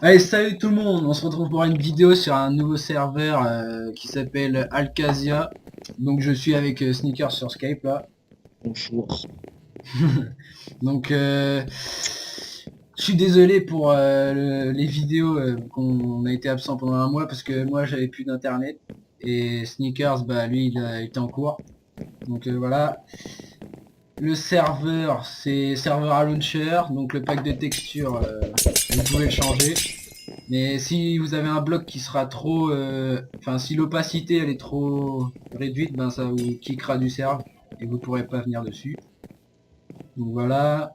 Allez, salut tout le monde, on se retrouve pour une vidéo sur un nouveau serveur qui s'appelle Alcasia. Donc je suis avec Sneakers sur Skype là. Bonjour. Donc je suis désolé pour les vidéos qu'on a été absent pendant un mois parce que moi j'avais plus d'internet et Sneakers bah lui il était en cours. Donc voilà. Le serveur c'est serveur à launcher, donc le pack de texture vous pouvez le changer. Mais si vous avez un bloc qui sera trop... Enfin, si l'opacité elle est trop réduite, ben ça vous kickera du serve et vous pourrez pas venir dessus. Donc voilà.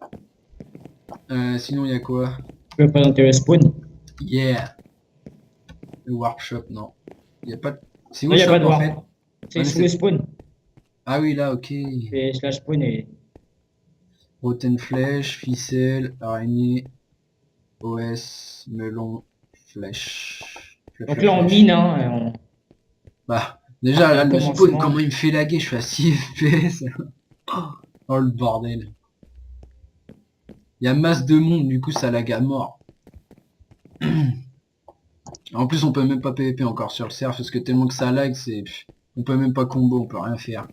Sinon, il y a quoi? Tu peux présenter le spawn? Non, Yeah. Le Warp Shop, non. Il y a pas de... C'est où il le n'y a pas shop de en fait? warp. Ouais, C'est mais sous le c'est... spawn. Ah oui, là, ok. C'est slash spawn et... Rotten Flèche, ficelle, araignée, OS, melon, flèche. Donc là, on Flèche. mine, hein. Bah, déjà, C'est là, un le spawn, commencement. comment il me fait laguer? Je suis à 6 FPS. Oh le bordel. Il y a masse de monde, du coup ça lag à mort. En plus on peut même pas PVP encore sur le serve parce que tellement que ça lag, c'est... On peut même pas combo, on peut rien faire.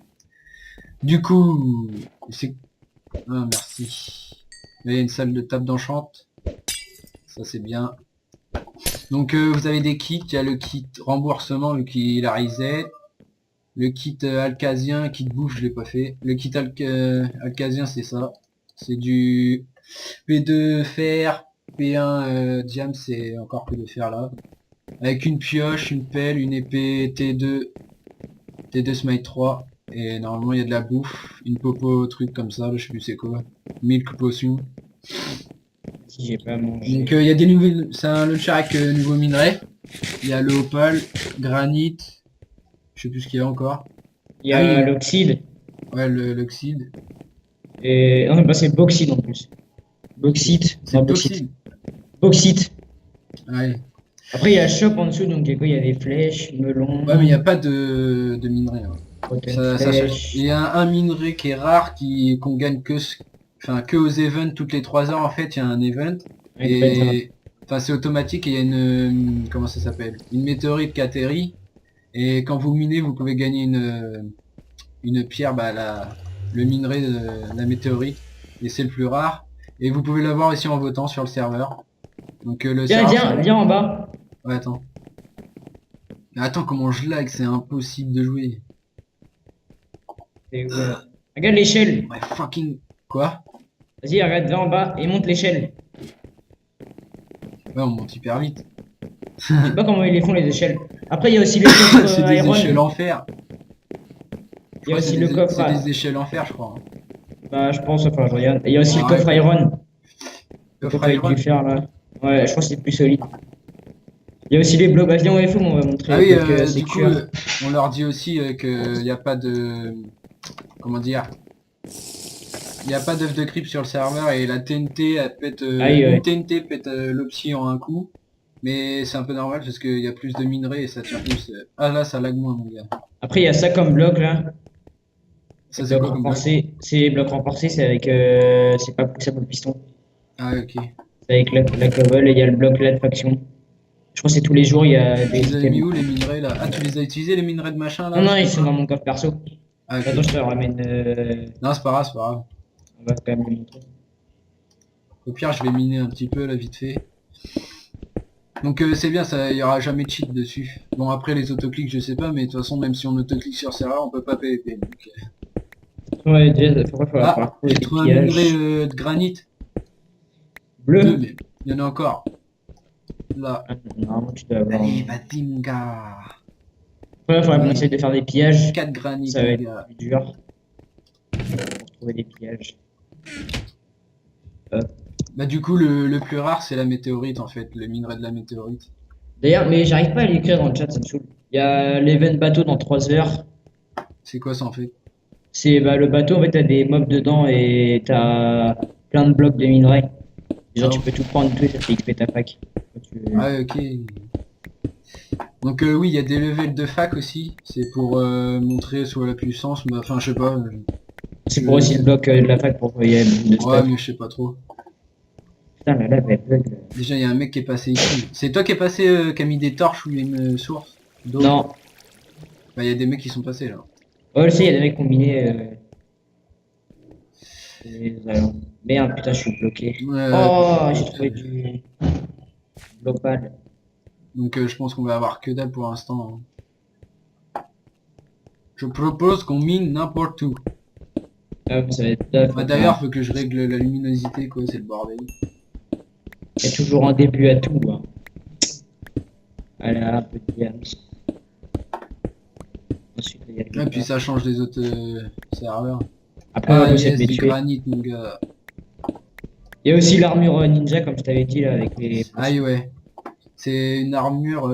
Du coup, c'est... Ah merci. Là, il y a une salle de table d'enchante. Ça c'est bien. Donc vous avez des kits, il y a le kit remboursement, le kit la reset. Le kit alcasien, kit bouffe, je l'ai pas fait. Le kit alcasien c'est ça. C'est du P2 fer, P1 diam, c'est encore que de fer là. Avec une pioche, une pelle, une épée T2 Smite 3. Et normalement il y a de la bouffe, une popo truc comme ça, je sais plus c'est quoi. Milk potion. Si j'ai pas Donc mangé. il y a des nouveaux. C'est un launcher avec nouveau minerai. Il y a le opale, granit, je sais plus ce qu'il y a encore. Il y Ah a oui, l'oxyde. ouais l'oxyde. Et... Non, bah, c'est bauxite en plus. Bauxite. C'est Non, le bauxite. bauxite. Bauxite. Ouais. Après, il y a shop en dessous, donc il y a quoi? Il y a des flèches, Ouais mais il n'y a melons, pas de minerai, hein. rotten Ça cherche. Il flèche. y a un minerai qui est rare, qui qu'on gagne enfin que aux events toutes les 3 heures en fait, il y a un event Ouais, il doit être un... et enfin c'est automatique et il y a une comment ça s'appelle? Une météorite qui atterrit et quand vous minez, vous pouvez gagner une pierre, bah le minerai de la météorite et c'est le plus rare et vous pouvez l'avoir aussi en votant sur le serveur. Donc le Viens, serveur viens, viens en bas. ouais, attends. Mais attends comment je lag, c'est impossible de jouer. Et voilà. Regarde l'échelle. Ouais, fucking quoi? Vas-y, regarde, viens en bas et monte l'échelle. Ouais, on monte hyper vite. Je sais pas comment ils les font les échelles. Après, il y a aussi le coffre C'est des échelles Iron. en fer. Je Il y a crois que aussi le coffre. c'est des échelles en fer, je crois, hein. Bah, je pense, enfin, je regarde. Et il y a aussi Bon, le coffre arrête. Iron. Le Coffre coffre avec du iron. fer là. Ouais, je pense que c'est plus solide. Il y a aussi les blocs. Vas-y, il faut, on va montrer Ah les oui, blocs du coup, sécure. on leur dit aussi qu'il n'y a pas de... Comment dire? Il n'y a pas d'œuf de crypte sur le serveur et la TNT, elle pète... Aïe, une ouais. TNT pète l'opsi en un coup. Mais c'est un peu normal parce qu'il y a plus de minerais et ça tient plus. Ah là, ça lag moins, mon gars. Après, il y a ça comme bloc là. Les Ça, c'est blocs quoi comme bloc? renforcés. C'est les blocs renforcés, c'est avec. C'est pas poussable au piston. Ah, ok. C'est avec la cobble et il y a le bloc là de faction. Je crois que c'est tous les jours, il y a Tu des les avais mis items. où, les minerais, là? Ah, tu les as utilisés, les minerais de machin, Non, là? Je non, sais ils pas sont dans quoi. mon coffre perso. Ah, ok. Attends, je te ramène. Non, c'est pas grave, c'est pas grave. On va quand même le montrer. Au pire, je vais miner un petit peu là vite fait. Donc c'est bien, ça, il y aura jamais de cheat dessus. Bon après les autoclics, je sais pas, mais de toute façon même si on autoclique sur serveur, on peut pas PVP. Donc, Ouais, déjà, il va ah, falloir trouver j'ai des trouvé un minerai pillages. de granit. Deux, Bleu. mais il y en a encore. Là. Ah, non, normalement, tu dois avoir. Allez, vas-y mon gars. Ouais, il faudra qu'on essaye Allez, de faire des pillages. 4 granit Ça va mon être gars. plus dur pour trouver des pillages. Hop. Bah du coup le plus rare c'est la météorite en fait, le minerai de la météorite. D'ailleurs, mais j'arrive pas à l'écrire dans le chat, ça me saoule. Il y a l'event bateau dans 3 heures. C'est quoi ça en fait? C'est bah, le bateau, en fait, t'as des mobs dedans et t'as plein de blocs de minerais. Genre, tu Oh. peux tout prendre, tout, et ça fait XP ta fac. Ah ouais, ok. Donc oui, il y a des levels de fac aussi, c'est pour montrer soit la puissance, mais enfin je sais pas. C'est pour aussi le bloc de la fac pour qu'il y ait beaucoup de Ouais, stuff. mais je sais pas trop. Putain, la lave, elle bug. Déjà, il y a un mec qui est passé ici. C'est toi qui est passé, qui a mis des torches ou une source d'eau? Non. Bah, il y a des mecs qui sont passés là. Oh, je sais, il y a des mecs combinés. Merde, putain, je suis bloqué. Oh, j'ai trouvé du global. Donc, je pense qu'on va avoir que dalle pour l'instant, hein. Je propose qu'on mine n'importe où. Ah, ça va être tough. Bah, d'ailleurs, faut que je règle la luminosité, quoi, c'est le bordel. Il y a toujours un début à tout. Hein. Allez, un peu de diams. Ensuite, il y a le Et puis global. ça change des autres serveurs. Après, on va Ah bosser de yes, mes du tuer. granit, mon gars. Il y a aussi l'armure ninja, comme je t'avais dit, là, avec les Aïe, potions. ouais. C'est une armure...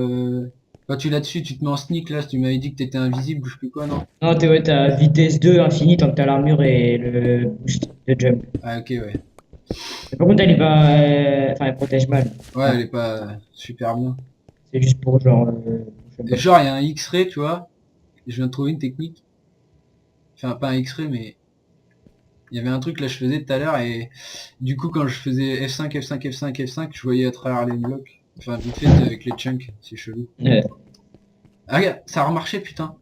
Quand tu l'as dessus, tu te mets en sneak, là, si tu m'avais dit que t'étais invisible, je sais plus quoi, non? Non, t'es ouais, t'as vitesse 2 infinie tant que t'as l'armure et le boost de jump. Ah, ok, ouais. Mais par contre, elle est pas. Enfin, elle protège mal. Ouais, Enfin, elle est pas super bien. c'est juste pour genre. Et genre, il y a un X-ray, tu vois. Je viens de trouver une technique. Enfin, pas un X-ray, mais... Il y avait un truc, là, je faisais tout à l'heure, et... Du coup, quand je faisais F5, F5, F5, F5, je voyais à travers les blocs. Enfin, vite fait, avec les chunks. C'est chelou. Ouais. Ah, regarde, ça a remarché, putain.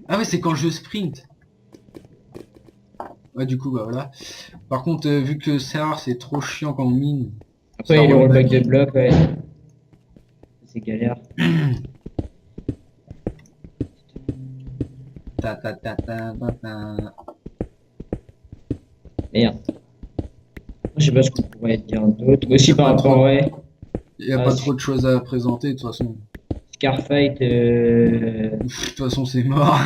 Ah ouais, c'est quand je sprint. Ouais, du coup, bah voilà. Par contre, vu que le serveur, c'est trop chiant quand on mine, Après, ça il y a le rollback. rollback de bloc, ouais. C'est galère. Ta ta ta ta ta ta. Merde. Je sais pas ce qu'on pourrait dire d'autre. Y Aussi a par pas rapport, trop, ouais. y a À pas trop de choses à présenter, de toute façon. Scarfight. De toute façon, c'est mort.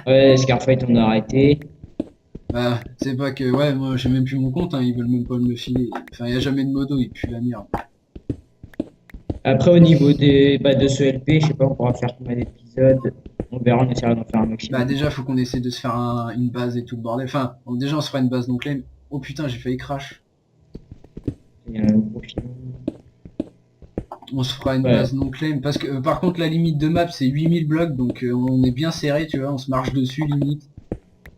Ouais, Scarfight, on a arrêté. Bah, c'est pas que, ouais, moi, j'ai même plus mon compte, hein, ils veulent même pas me le filer. Enfin, y a jamais de modo, il pue la merde. Après, au niveau des, bah, de ce LP, je sais pas, on pourra faire combien d'épisodes. On verra, on essaiera d'en faire un Bah, maximum. déjà, faut qu'on essaie de se faire une base et tout le bordel. Enfin, bon, déjà, on se fera une base, donc là, oh putain, j'ai failli crash. Il y a un gros filon. On se fera une Ouais, base non claim parce que par contre la limite de map c'est 8000 blocs donc on est bien serré, tu vois, on se marche dessus limite.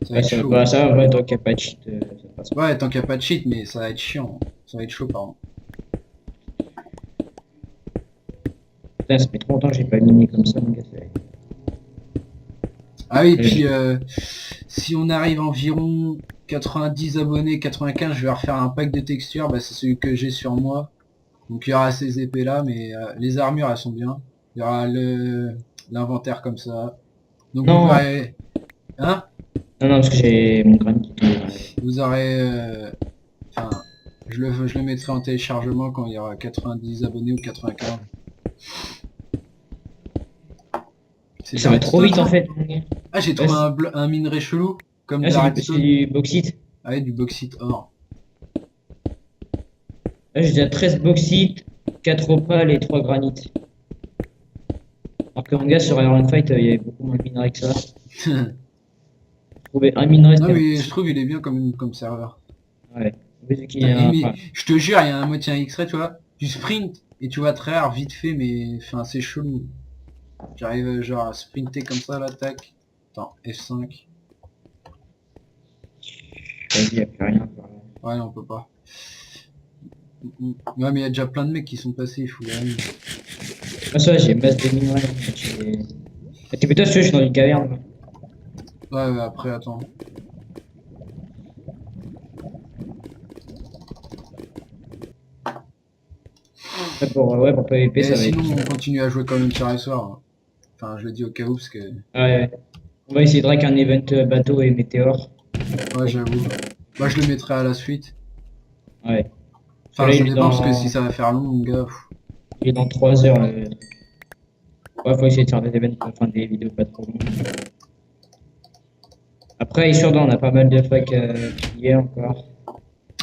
Ça va ouais, être ça, chaud, bah, hein. ça, ouais, tant qu'il n'y a pas de cheat, ça passe. Ouais, tant qu'il n'y a pas de cheat, mais ça va être chiant, hein. Ça va être chaud pardon. Putain, ça fait trop longtemps que j'ai pas miné comme ça, mon gars. Ah oui, et Ouais, puis si on arrive environ 90 abonnés, 95, je vais refaire un pack de textures, bah c'est celui que j'ai sur moi. Donc il y aura ces épées là, mais les armures elles sont bien. Il y aura le l'inventaire comme ça. Donc vous non, verrez. Hein? non, non, parce que j'ai mon crâne qui tombe. Vous aurez enfin, je le mettrai en téléchargement quand il y aura 90 abonnés ou 95. C'est de Ça la va trop redstone vite en ça? fait, mon gars. Ah j'ai Ouais, trouvé un minerai chelou, comme de là, la c'est redstone. du bauxite. Ah ouais, du bauxite or. Là, j'ai déjà 13 bauxite, 4 opales et 3 granites. Alors que mon gars, sur Iron Fight, il y avait beaucoup moins de minerais que ça. Trouver un minerai, Non c'était mais je impossible. trouve il est bien comme serveur. Ouais. Vu qu'il y Putain, a mais enfin, je te jure, il y a un moitié un X-ray, tu vois. Tu sprint et tu vas très rare vite fait, mais enfin c'est chelou. J'arrive genre à sprinter comme ça là, tac. Attends, F5. vas-y, il n'y a plus rien. Par là. Ouais, non, on peut pas. Ouais, mais il y a déjà plein de mecs qui sont passés, il faut les ramener. Ah, ça, j'ai masse de minerais. En fait, t'es plutôt sûr, je suis dans une caverne. Moi. Ouais, ouais, après, attends. Ouais, pour PVP, Et ça va être. sinon, on continue à jouer quand même sur les soirs. Enfin, je le dis au cas où, parce que... Ouais, ouais. On va essayer de rack un event bateau et météore. Ouais, j'avoue. Moi, je le mettrai à la suite. Ouais. Parce que Enfin, là, ça dépend, parce que si ça va faire long, mon gars... il est dans 3 heures. Ouais, faut essayer de faire des events, enfin des vidéos pas trop longues. Après, Isurdon, on a pas mal de facs hier encore.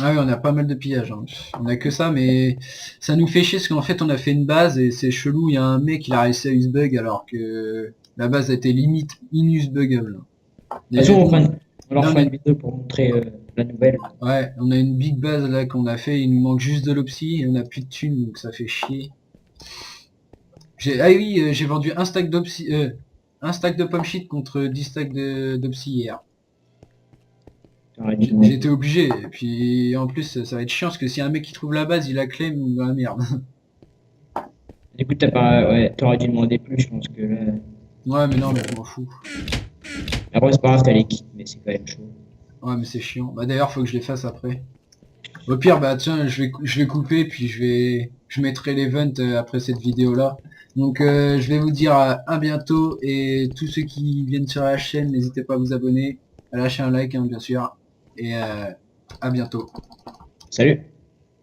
Ah oui, on a pas mal de pillages, hein. On a que ça, mais ça nous fait chier, parce qu'en fait, on a fait une base, et c'est chelou, il y a un mec, il a réussi à use bug, alors que la base était limite inusbugable. De toute Et façon, bon, on leur là, on fera une est... vidéo pour montrer la nouvelle. Ouais, on a une big base, là, qu'on a fait, il nous manque juste de l'opsie, et on a plus de thunes, donc ça fait chier. Ah oui, j'ai vendu un stack un stack de pomme shit contre 10 stacks d'opsie hier. T'aurais dû demander. J'étais obligé. Et puis en plus, ça va être chiant parce que si un mec qui trouve la base, il la claim dans la merde. Du coup, t'as pas, ouais, t'aurais dû demander plus, je pense que là. Ouais, mais non, mais je m'en fous. Après, c'est pas grave, t'as les kits, mais c'est quand même chaud. Ouais, mais c'est chiant. Bah d'ailleurs, faut que je les fasse après. Au pire, bah tiens, je vais couper, puis je mettrai l'event après cette vidéo-là. Donc je vais vous dire à bientôt, et tous ceux qui viennent sur la chaîne, n'hésitez pas à vous abonner, à lâcher un like, hein, bien sûr, et à bientôt. Salut!